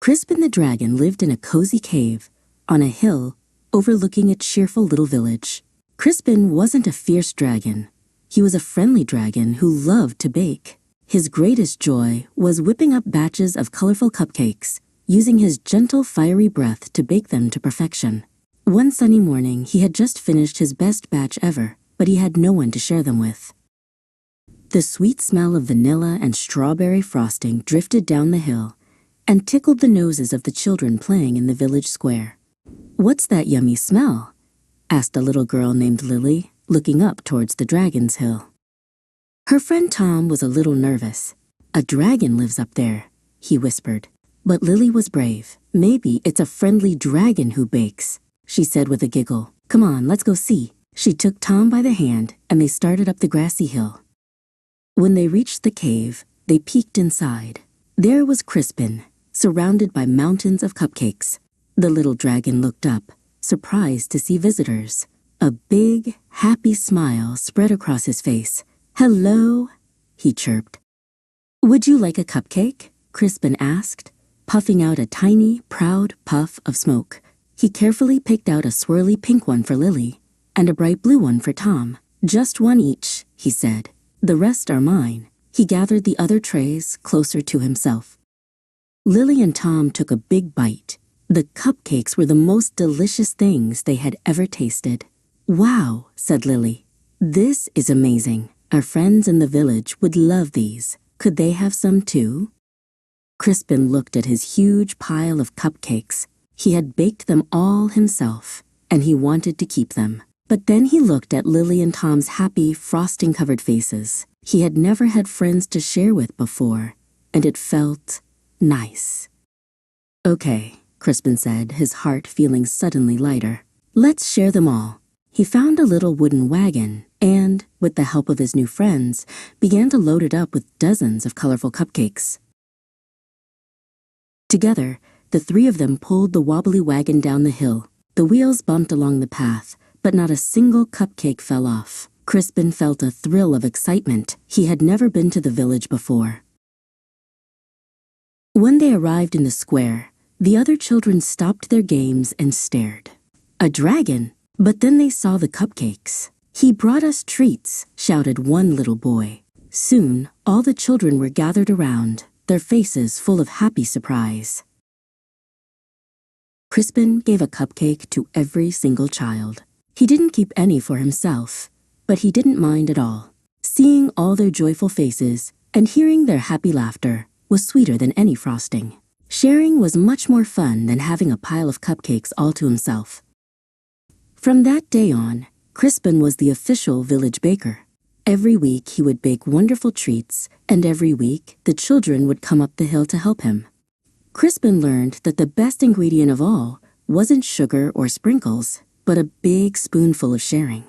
Crispin the dragon lived in a cozy cave on a hill overlooking a cheerful little village. Crispin wasn't a fierce dragon. He was a friendly dragon who loved to bake. His greatest joy was whipping up batches of colorful cupcakes, using his gentle, fiery breath to bake them to perfection. One sunny morning, he had just finished his best batch ever, but he had no one to share them with. The sweet smell of vanilla and strawberry frosting drifted down the hill and tickled the noses of the children playing in the village square. "What's that yummy smell?" asked a little girl named Lily, looking up towards the dragon's hill. Her friend Tom was a little nervous. "A dragon lives up there," he whispered. But Lily was brave. "Maybe it's a friendly dragon who bakes," she said with a giggle. "Come on, let's go see." She took Tom by the hand and they started up the grassy hill. When they reached the cave, they peeked inside. There was Crispin, surrounded by mountains of cupcakes. The little dragon looked up, surprised to see visitors. A big, happy smile spread across his face. "Hello," he chirped. "Would you like a cupcake?" Crispin asked, puffing out a tiny, proud puff of smoke. He carefully picked out a swirly pink one for Lily and a bright blue one for Tom. "Just one each," he said. "The rest are mine." He gathered the other trays closer to himself. Lily and Tom took a big bite. The cupcakes were the most delicious things they had ever tasted. "Wow," said Lily. "This is amazing. Our friends in the village would love these. Could they have some too?" Crispin looked at his huge pile of cupcakes. He had baked them all himself, and he wanted to keep them. But then he looked at Lily and Tom's happy, frosting-covered faces. He had never had friends to share with before, and it felt nice. "Okay," Crispin said, his heart feeling suddenly lighter. "Let's share them all." He found a little wooden wagon and, with the help of his new friends, began to load it up with dozens of colorful cupcakes. Together, the three of them pulled the wobbly wagon down the hill. The wheels bumped along the path, but not a single cupcake fell off. Crispin felt a thrill of excitement. He had never been to the village before. When they arrived in the square, the other children stopped their games and stared. "A dragon!" But then they saw the cupcakes. "He brought us treats," shouted one little boy. Soon, all the children were gathered around, their faces full of happy surprise. Crispin gave a cupcake to every single child. He didn't keep any for himself, but he didn't mind at all. Seeing all their joyful faces and hearing their happy laughter was sweeter than any frosting. Sharing was much more fun than having a pile of cupcakes all to himself. From that day on, Crispin was the official village baker. Every week he would bake wonderful treats, and every week the children would come up the hill to help him. Crispin learned that the best ingredient of all wasn't sugar or sprinkles, but a big spoonful of sharing.